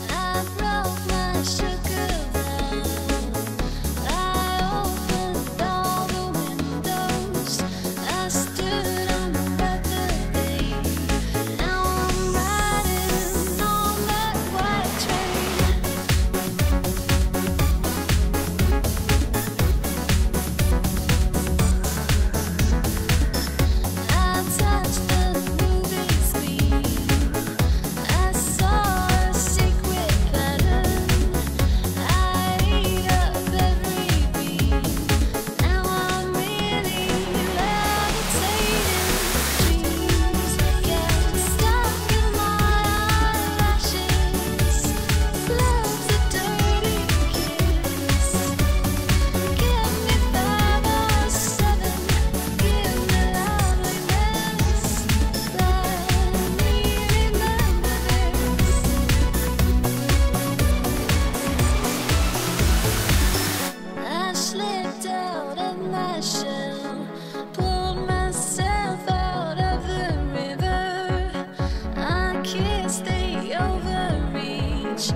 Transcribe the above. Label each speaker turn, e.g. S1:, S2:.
S1: I broke my sugar down. I opened all the windows. I stood on the balcony. Now I'm riding on that white train. I touched the movie screen. I saw a secret pattern. I ate up every beat. Now I'm really levitating. Dreams get stuck in my eyelashes. Love's a dirty kiss. Give me 5 or 7. Give me loveliness. Let me remember this. I slipped out of my shell, pulled myself out of the river. I kissed the overreach.